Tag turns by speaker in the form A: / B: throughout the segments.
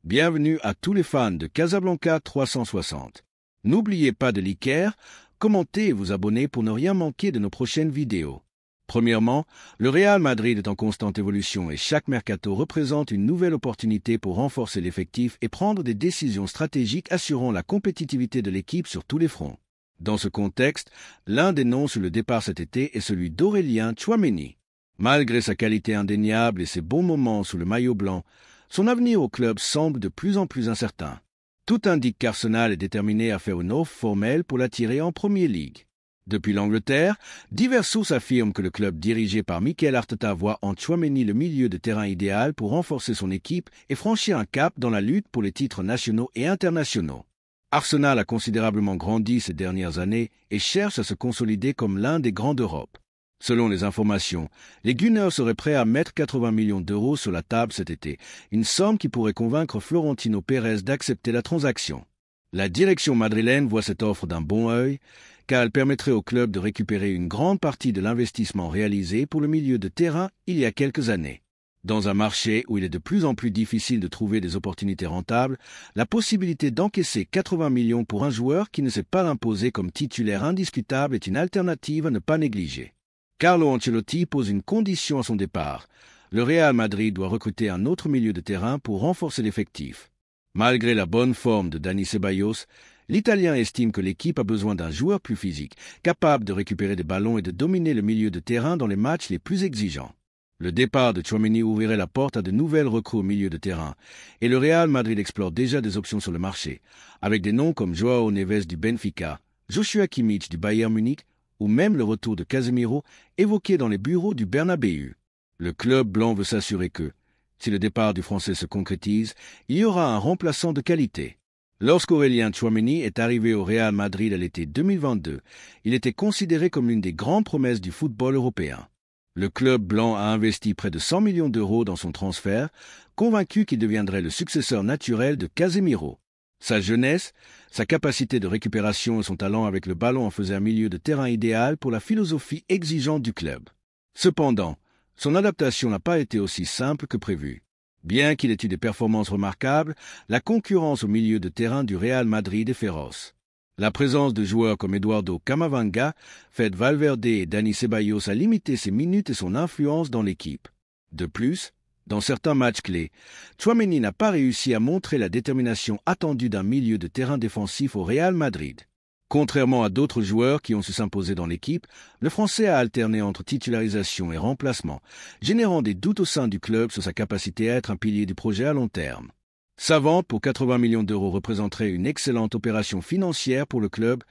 A: Bienvenue à tous les fans de Casablanca 360. N'oubliez pas de liker, commenter et vous abonner pour ne rien manquer de nos prochaines vidéos. Premièrement, le Real Madrid est en constante évolution et chaque mercato représente une nouvelle opportunité pour renforcer l'effectif et prendre des décisions stratégiques assurant la compétitivité de l'équipe sur tous les fronts. Dans ce contexte, l'un des noms sur le départ cet été est celui d'Aurélien Tchouaméni. Malgré sa qualité indéniable et ses bons moments sous le maillot blanc, son avenir au club semble de plus en plus incertain. Tout indique qu'Arsenal est déterminé à faire une offre formelle pour l'attirer en Premier League. Depuis l'Angleterre, diverses sources affirment que le club dirigé par Mikel Arteta voit en Tchouaméni le milieu de terrain idéal pour renforcer son équipe et franchir un cap dans la lutte pour les titres nationaux et internationaux. Arsenal a considérablement grandi ces dernières années et cherche à se consolider comme l'un des grands d'Europe. Selon les informations, les Gunners seraient prêts à mettre 80 millions d'euros sur la table cet été, une somme qui pourrait convaincre Florentino Pérez d'accepter la transaction. La direction madrilène voit cette offre d'un bon œil, car elle permettrait au club de récupérer une grande partie de l'investissement réalisé pour le milieu de terrain il y a quelques années. Dans un marché où il est de plus en plus difficile de trouver des opportunités rentables, la possibilité d'encaisser 80 millions pour un joueur qui ne s'est pas imposé comme titulaire indiscutable est une alternative à ne pas négliger. Carlo Ancelotti pose une condition à son départ. Le Real Madrid doit recruter un autre milieu de terrain pour renforcer l'effectif. Malgré la bonne forme de Dani Ceballos, l'Italien estime que l'équipe a besoin d'un joueur plus physique, capable de récupérer des ballons et de dominer le milieu de terrain dans les matchs les plus exigeants. Le départ de Tchouaméni ouvrirait la porte à de nouvelles recrues au milieu de terrain, et le Real Madrid explore déjà des options sur le marché, avec des noms comme Joao Neves du Benfica, Joshua Kimmich du Bayern Munich, ou même le retour de Casemiro évoqué dans les bureaux du Bernabéu. Le club blanc veut s'assurer que, si le départ du Français se concrétise, il y aura un remplaçant de qualité. Lorsqu'Aurélien Tchouaméni est arrivé au Real Madrid à l'été 2022, il était considéré comme l'une des grandes promesses du football européen. Le club blanc a investi près de 100 millions d'euros dans son transfert, convaincu qu'il deviendrait le successeur naturel de Casemiro. Sa jeunesse, sa capacité de récupération et son talent avec le ballon en faisaient un milieu de terrain idéal pour la philosophie exigeante du club. Cependant, son adaptation n'a pas été aussi simple que prévu. Bien qu'il ait eu des performances remarquables, la concurrence au milieu de terrain du Real Madrid est féroce. La présence de joueurs comme Eduardo Camavinga, Fede Valverde et Dani Ceballos a limité ses minutes et son influence dans l'équipe. De plus, dans certains matchs clés, Tchouaméni n'a pas réussi à montrer la détermination attendue d'un milieu de terrain défensif au Real Madrid. Contrairement à d'autres joueurs qui ont su s'imposer dans l'équipe, le Français a alterné entre titularisation et remplacement, générant des doutes au sein du club sur sa capacité à être un pilier du projet à long terme. Sa vente pour 80 millions d'euros représenterait une excellente opération financière pour le club,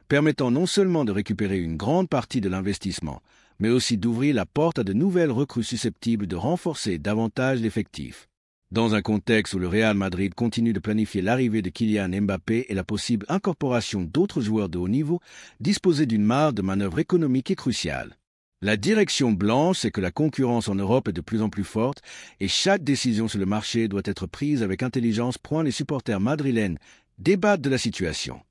A: permettant non seulement de récupérer une grande partie de l'investissement, mais aussi d'ouvrir la porte à de nouvelles recrues susceptibles de renforcer davantage l'effectif. Dans un contexte où le Real Madrid continue de planifier l'arrivée de Kylian Mbappé et la possible incorporation d'autres joueurs de haut niveau, disposer d'une marge de manœuvre économique est cruciale. La direction blanche sait que la concurrence en Europe est de plus en plus forte et chaque décision sur le marché doit être prise avec intelligence. Les supporters madrilènes débattent de la situation.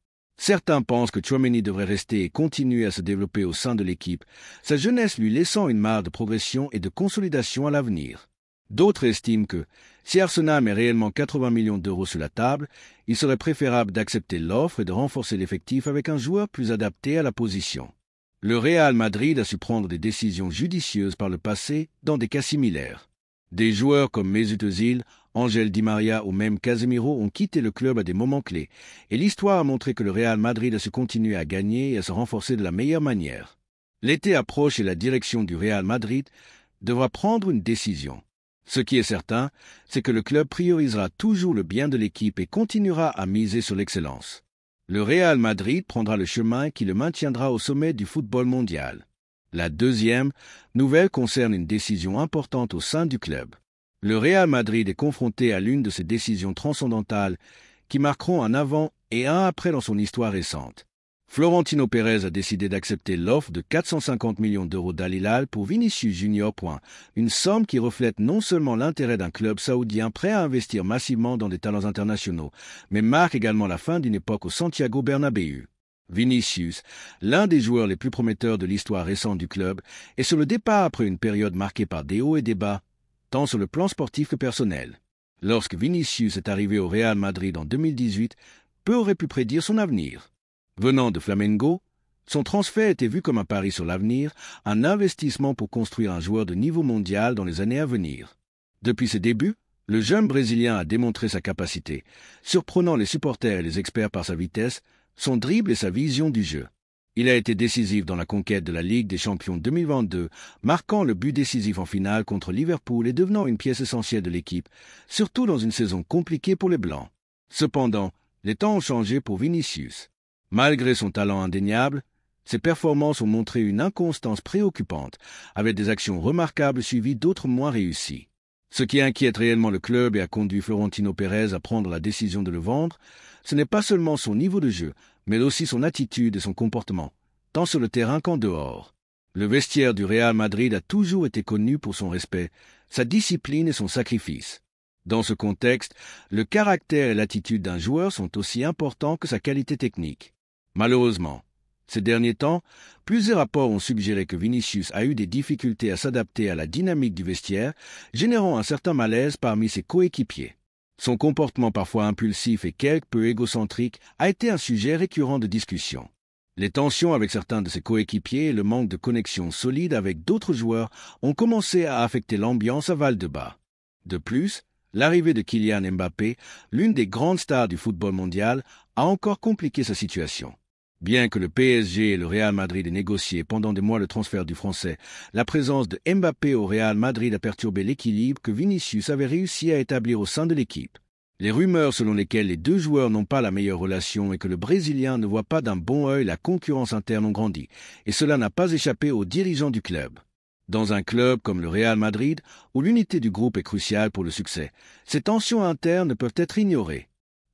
A: Certains pensent que Tchouaméni devrait rester et continuer à se développer au sein de l'équipe, sa jeunesse lui laissant une marge de progression et de consolidation à l'avenir. D'autres estiment que, si Arsenal met réellement 80 millions d'euros sur la table, il serait préférable d'accepter l'offre et de renforcer l'effectif avec un joueur plus adapté à la position. Le Real Madrid a su prendre des décisions judicieuses par le passé dans des cas similaires. Des joueurs comme Mesut Özil, Ángel Di María ou même Casemiro ont quitté le club à des moments clés, et l'histoire a montré que le Real Madrid a su continuer à gagner et à se renforcer de la meilleure manière. L'été approche et la direction du Real Madrid devra prendre une décision. Ce qui est certain, c'est que le club priorisera toujours le bien de l'équipe et continuera à miser sur l'excellence. Le Real Madrid prendra le chemin qui le maintiendra au sommet du football mondial. La deuxième nouvelle concerne une décision importante au sein du club. Le Real Madrid est confronté à l'une de ces décisions transcendantales qui marqueront un avant et un après dans son histoire récente. Florentino Pérez a décidé d'accepter l'offre de 450 millions d'euros d'Al Hilal pour Vinicius Junior. Une somme qui reflète non seulement l'intérêt d'un club saoudien prêt à investir massivement dans des talents internationaux, mais marque également la fin d'une époque au Santiago Bernabéu. Vinicius, l'un des joueurs les plus prometteurs de l'histoire récente du club, est sur le départ après une période marquée par des hauts et des bas, tant sur le plan sportif que personnel. Lorsque Vinicius est arrivé au Real Madrid en 2018, peu aurait pu prédire son avenir. Venant de Flamengo, son transfert était vu comme un pari sur l'avenir, un investissement pour construire un joueur de niveau mondial dans les années à venir. Depuis ses débuts, le jeune Brésilien a démontré sa capacité, surprenant les supporters et les experts par sa vitesse, son dribble et sa vision du jeu. Il a été décisif dans la conquête de la Ligue des Champions 2022, marquant le but décisif en finale contre Liverpool et devenant une pièce essentielle de l'équipe, surtout dans une saison compliquée pour les Blancs. Cependant, les temps ont changé pour Vinicius. Malgré son talent indéniable, ses performances ont montré une inconstance préoccupante, avec des actions remarquables suivies d'autres moins réussies. Ce qui inquiète réellement le club et a conduit Florentino Pérez à prendre la décision de le vendre, ce n'est pas seulement son niveau de jeu, mais aussi son attitude et son comportement, tant sur le terrain qu'en dehors. Le vestiaire du Real Madrid a toujours été connu pour son respect, sa discipline et son sacrifice. Dans ce contexte, le caractère et l'attitude d'un joueur sont aussi importants que sa qualité technique. Malheureusement, ces derniers temps, plusieurs rapports ont suggéré que Vinicius a eu des difficultés à s'adapter à la dynamique du vestiaire, générant un certain malaise parmi ses coéquipiers. Son comportement parfois impulsif et quelque peu égocentrique a été un sujet récurrent de discussion. Les tensions avec certains de ses coéquipiers et le manque de connexion solide avec d'autres joueurs ont commencé à affecter l'ambiance à Val-de-Bas. De plus, l'arrivée de Kylian Mbappé, l'une des grandes stars du football mondial, a encore compliqué sa situation. Bien que le PSG et le Real Madrid aient négocié pendant des mois le transfert du Français, la présence de Mbappé au Real Madrid a perturbé l'équilibre que Vinicius avait réussi à établir au sein de l'équipe. Les rumeurs selon lesquelles les deux joueurs n'ont pas la meilleure relation et que le Brésilien ne voit pas d'un bon œil la concurrence interne ont grandi, et cela n'a pas échappé aux dirigeants du club. Dans un club comme le Real Madrid, où l'unité du groupe est cruciale pour le succès, ces tensions internes ne peuvent être ignorées.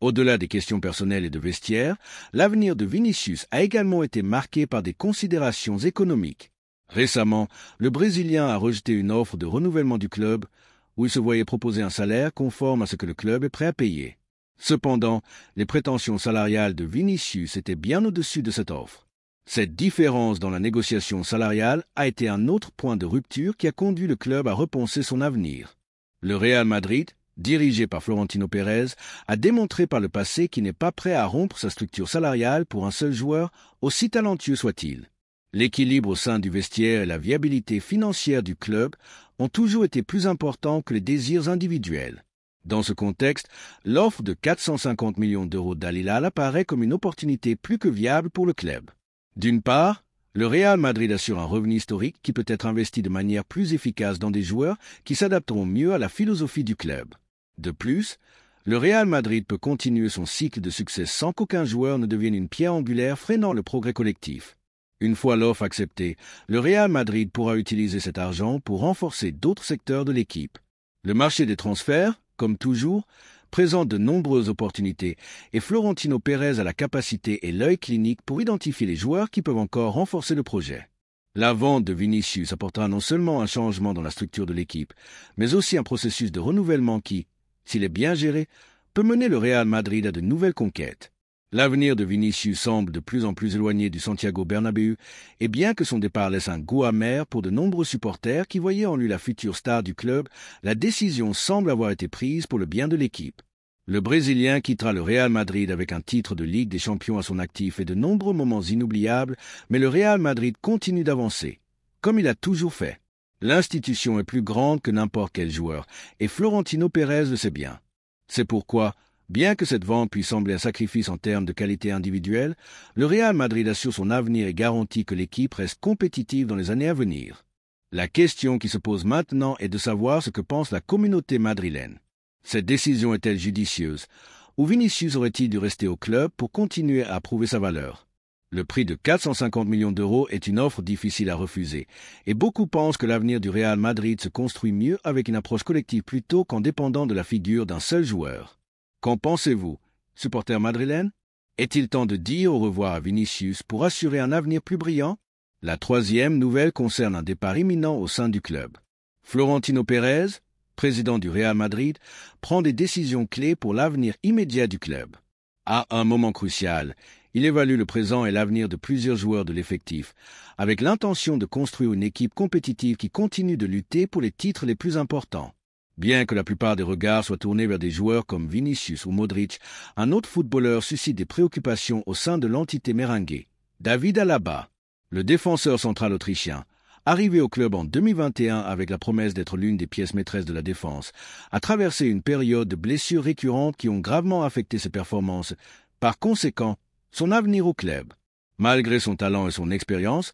A: Au-delà des questions personnelles et de vestiaire, l'avenir de Vinicius a également été marqué par des considérations économiques. Récemment, le Brésilien a rejeté une offre de renouvellement du club où il se voyait proposer un salaire conforme à ce que le club est prêt à payer. Cependant, les prétentions salariales de Vinicius étaient bien au-dessus de cette offre. Cette différence dans la négociation salariale a été un autre point de rupture qui a conduit le club à repenser son avenir. Le Real Madrid, dirigé par Florentino Pérez, a démontré par le passé qu'il n'est pas prêt à rompre sa structure salariale pour un seul joueur, aussi talentueux soit-il. L'équilibre au sein du vestiaire et la viabilité financière du club ont toujours été plus importants que les désirs individuels. Dans ce contexte, l'offre de 450 millions d'euros d'Al Hilal apparaît comme une opportunité plus que viable pour le club. D'une part, le Real Madrid assure un revenu historique qui peut être investi de manière plus efficace dans des joueurs qui s'adapteront mieux à la philosophie du club. De plus, le Real Madrid peut continuer son cycle de succès sans qu'aucun joueur ne devienne une pierre angulaire freinant le progrès collectif. Une fois l'offre acceptée, le Real Madrid pourra utiliser cet argent pour renforcer d'autres secteurs de l'équipe. Le marché des transferts, comme toujours, présente de nombreuses opportunités et Florentino Pérez a la capacité et l'œil clinique pour identifier les joueurs qui peuvent encore renforcer le projet. La vente de Vinicius apportera non seulement un changement dans la structure de l'équipe, mais aussi un processus de renouvellement qui, s'il est bien géré, peut mener le Real Madrid à de nouvelles conquêtes. L'avenir de Vinicius semble de plus en plus éloigné du Santiago Bernabéu, et bien que son départ laisse un goût amer pour de nombreux supporters qui voyaient en lui la future star du club, la décision semble avoir été prise pour le bien de l'équipe. Le Brésilien quittera le Real Madrid avec un titre de Ligue des Champions à son actif et de nombreux moments inoubliables, mais le Real Madrid continue d'avancer, comme il a toujours fait. L'institution est plus grande que n'importe quel joueur, et Florentino Pérez le sait bien. C'est pourquoi, bien que cette vente puisse sembler un sacrifice en termes de qualité individuelle, le Real Madrid assure son avenir et garantit que l'équipe reste compétitive dans les années à venir. La question qui se pose maintenant est de savoir ce que pense la communauté madrilène. Cette décision est-elle judicieuse, ou Vinicius aurait-il dû rester au club pour continuer à prouver sa valeur? Le prix de 450 millions d'euros est une offre difficile à refuser, et beaucoup pensent que l'avenir du Real Madrid se construit mieux avec une approche collective plutôt qu'en dépendant de la figure d'un seul joueur. Qu'en pensez-vous, supporters madrilènes? Est-il temps de dire au revoir à Vinicius pour assurer un avenir plus brillant? La troisième nouvelle concerne un départ imminent au sein du club. Florentino Pérez, président du Real Madrid, prend des décisions clés pour l'avenir immédiat du club. À un moment crucial, il évalue le présent et l'avenir de plusieurs joueurs de l'effectif, avec l'intention de construire une équipe compétitive qui continue de lutter pour les titres les plus importants. Bien que la plupart des regards soient tournés vers des joueurs comme Vinicius ou Modric, un autre footballeur suscite des préoccupations au sein de l'entité merengue. David Alaba, le défenseur central autrichien, arrivé au club en 2021 avec la promesse d'être l'une des pièces maîtresses de la défense, a traversé une période de blessures récurrentes qui ont gravement affecté ses performances, par conséquent, son avenir au club. Malgré son talent et son expérience,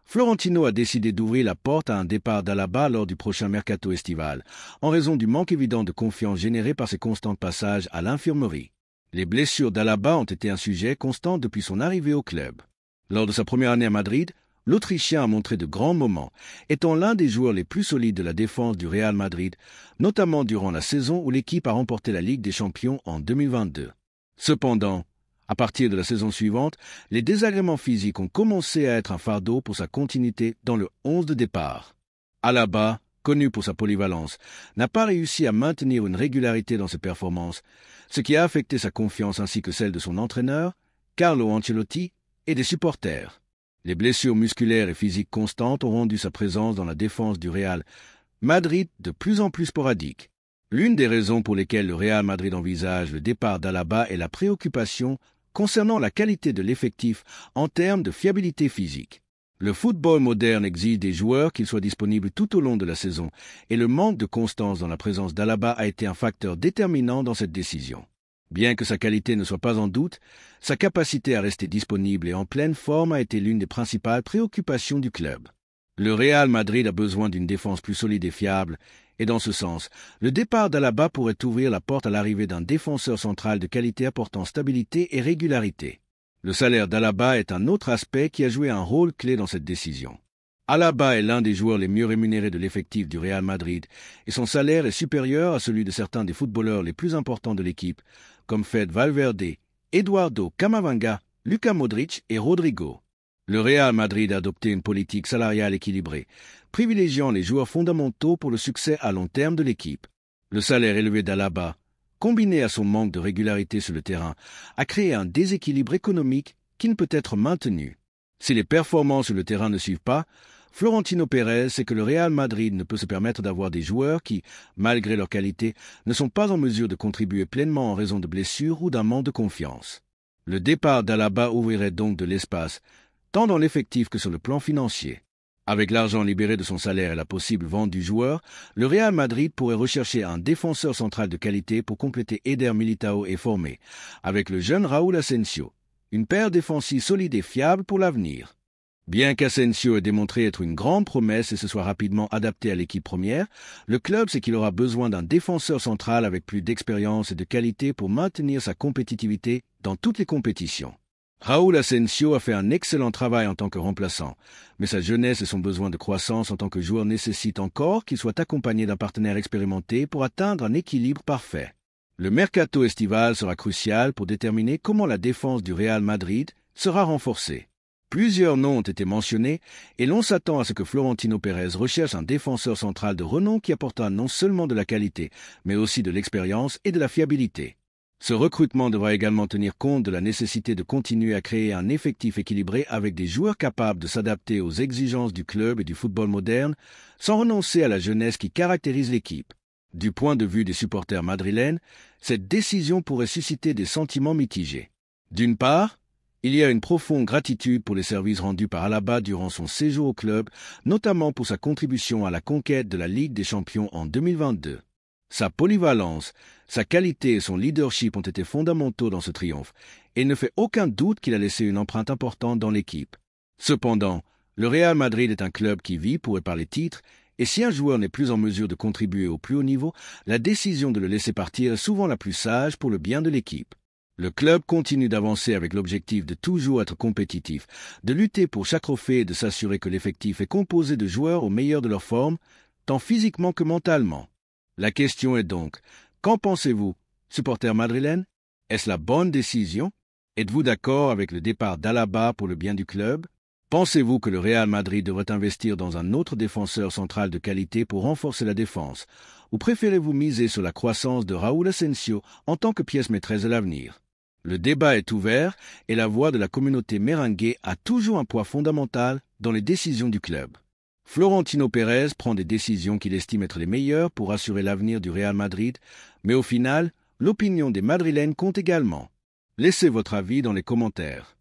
A: Florentino a décidé d'ouvrir la porte à un départ d'Alaba lors du prochain mercato estival, en raison du manque évident de confiance généré par ses constants passages à l'infirmerie. Les blessures d'Alaba ont été un sujet constant depuis son arrivée au club. Lors de sa première année à Madrid, l'Autrichien a montré de grands moments, étant l'un des joueurs les plus solides de la défense du Real Madrid, notamment durant la saison où l'équipe a remporté la Ligue des Champions en 2022. Cependant, à partir de la saison suivante, les désagréments physiques ont commencé à être un fardeau pour sa continuité dans le 11 de départ. Alaba, connu pour sa polyvalence, n'a pas réussi à maintenir une régularité dans ses performances, ce qui a affecté sa confiance ainsi que celle de son entraîneur, Carlo Ancelotti, et des supporters. Les blessures musculaires et physiques constantes ont rendu sa présence dans la défense du Real Madrid de plus en plus sporadique. L'une des raisons pour lesquelles le Real Madrid envisage le départ d'Alaba est la préoccupation concernant la qualité de l'effectif en termes de fiabilité physique. Le football moderne exige des joueurs qu'ils soient disponibles tout au long de la saison, et le manque de constance dans la présence d'Alaba a été un facteur déterminant dans cette décision. Bien que sa qualité ne soit pas en doute, sa capacité à rester disponible et en pleine forme a été l'une des principales préoccupations du club. Le Real Madrid a besoin d'une défense plus solide et fiable, et dans ce sens, le départ d'Alaba pourrait ouvrir la porte à l'arrivée d'un défenseur central de qualité apportant stabilité et régularité. Le salaire d'Alaba est un autre aspect qui a joué un rôle clé dans cette décision. Alaba est l'un des joueurs les mieux rémunérés de l'effectif du Real Madrid, et son salaire est supérieur à celui de certains des footballeurs les plus importants de l'équipe, comme Fede Valverde, Eduardo Camavinga, Luka Modric et Rodrigo. Le Real Madrid a adopté une politique salariale équilibrée, privilégiant les joueurs fondamentaux pour le succès à long terme de l'équipe. Le salaire élevé d'Alaba, combiné à son manque de régularité sur le terrain, a créé un déséquilibre économique qui ne peut être maintenu. Si les performances sur le terrain ne suivent pas, Florentino Pérez sait que le Real Madrid ne peut se permettre d'avoir des joueurs qui, malgré leur qualité, ne sont pas en mesure de contribuer pleinement en raison de blessures ou d'un manque de confiance. Le départ d'Alaba ouvrirait donc de l'espace, tant dans l'effectif que sur le plan financier. Avec l'argent libéré de son salaire et la possible vente du joueur, le Real Madrid pourrait rechercher un défenseur central de qualité pour compléter Eder Militao et former, avec le jeune Raúl Asensio, une paire défensive solide et fiable pour l'avenir. Bien qu'Asensio ait démontré être une grande promesse et se soit rapidement adapté à l'équipe première, le club sait qu'il aura besoin d'un défenseur central avec plus d'expérience et de qualité pour maintenir sa compétitivité dans toutes les compétitions. Raúl Asensio a fait un excellent travail en tant que remplaçant, mais sa jeunesse et son besoin de croissance en tant que joueur nécessitent encore qu'il soit accompagné d'un partenaire expérimenté pour atteindre un équilibre parfait. Le mercato estival sera crucial pour déterminer comment la défense du Real Madrid sera renforcée. Plusieurs noms ont été mentionnés et l'on s'attend à ce que Florentino Pérez recherche un défenseur central de renom qui apportera non seulement de la qualité, mais aussi de l'expérience et de la fiabilité. Ce recrutement devra également tenir compte de la nécessité de continuer à créer un effectif équilibré avec des joueurs capables de s'adapter aux exigences du club et du football moderne, sans renoncer à la jeunesse qui caractérise l'équipe. Du point de vue des supporters madrilènes, cette décision pourrait susciter des sentiments mitigés. D'une part, il y a une profonde gratitude pour les services rendus par Alaba durant son séjour au club, notamment pour sa contribution à la conquête de la Ligue des Champions en 2022. Sa polyvalence, sa qualité et son leadership ont été fondamentaux dans ce triomphe, et il ne fait aucun doute qu'il a laissé une empreinte importante dans l'équipe. Cependant, le Real Madrid est un club qui vit pour et par les titres, et si un joueur n'est plus en mesure de contribuer au plus haut niveau, la décision de le laisser partir est souvent la plus sage pour le bien de l'équipe. Le club continue d'avancer avec l'objectif de toujours être compétitif, de lutter pour chaque trophée et de s'assurer que l'effectif est composé de joueurs au meilleur de leur forme, tant physiquement que mentalement. La question est donc, qu'en pensez-vous, supporters madrilènes? Est-ce la bonne décision? Êtes-vous d'accord avec le départ d'Alaba pour le bien du club? Pensez-vous que le Real Madrid devrait investir dans un autre défenseur central de qualité pour renforcer la défense? Ou préférez-vous miser sur la croissance de Raúl Asensio en tant que pièce maîtresse de l'avenir? Le débat est ouvert et la voix de la communauté merengue a toujours un poids fondamental dans les décisions du club. Florentino Pérez prend des décisions qu'il estime être les meilleures pour assurer l'avenir du Real Madrid, mais au final, l'opinion des Madrilènes compte également. Laissez votre avis dans les commentaires.